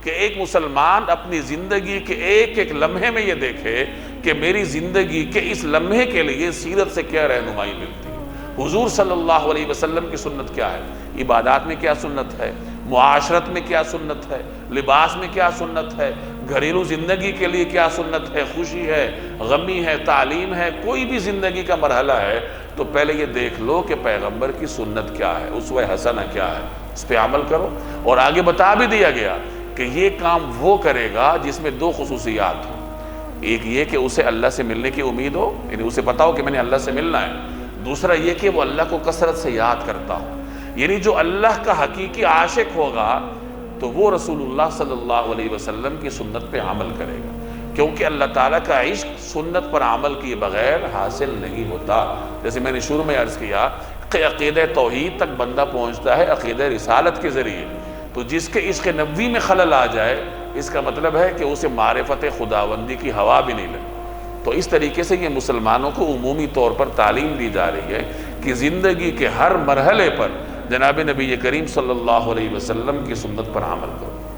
کہ ایک مسلمان اپنی زندگی کے ایک ایک لمحے میں یہ دیکھے کہ میری زندگی کے اس لمحے کے لیے سیرت سے کیا رہنمائی ملتی ہے، حضور صلی اللہ علیہ وسلم کی سنت کیا ہے، عبادات میں کیا سنت ہے، معاشرت میں کیا سنت ہے، لباس میں کیا سنت ہے، گھریلو زندگی کے لیے کیا سنت ہے، خوشی ہے، غمی ہے، تعلیم ہے، کوئی بھی زندگی کا مرحلہ ہے تو پہلے یہ دیکھ لو کہ پیغمبر کی سنت کیا ہے، اسوہ حسنہ کیا ہے، اس پہ عمل کرو۔ اور آگے بتا بھی دیا گیا کہ یہ کام وہ کرے گا جس میں دو خصوصیات ہوں، ایک یہ کہ اسے اللہ سے ملنے کی امید ہو، یعنی اسے پتا ہو کہ میں نے اللہ سے ملنا ہے، دوسرا یہ کہ وہ اللہ کو کثرت سے یاد کرتا ہو۔ یعنی جو اللہ کا حقیقی عاشق ہوگا تو وہ رسول اللہ صلی اللہ علیہ وسلم کی سنت پہ عمل کرے گا، کیونکہ اللہ تعالیٰ کا عشق سنت پر عمل کیے بغیر حاصل نہیں ہوتا۔ جیسے میں نے شروع میں عرض کیا کہ عقیدہ توحید تک بندہ پہنچتا ہے عقیدہ رسالت کے ذریعے، تو جس کے عشق نبوی میں خلل آ جائے اس کا مطلب ہے کہ اسے معرفت خداوندی کی ہوا بھی نہیں لگی۔ تو اس طریقے سے یہ مسلمانوں کو عمومی طور پر تعلیم دی جا رہی ہے کہ زندگی کے ہر مرحلے پر جناب نبی کریم صلی اللہ علیہ وسلم کی سنت پر عمل کرو۔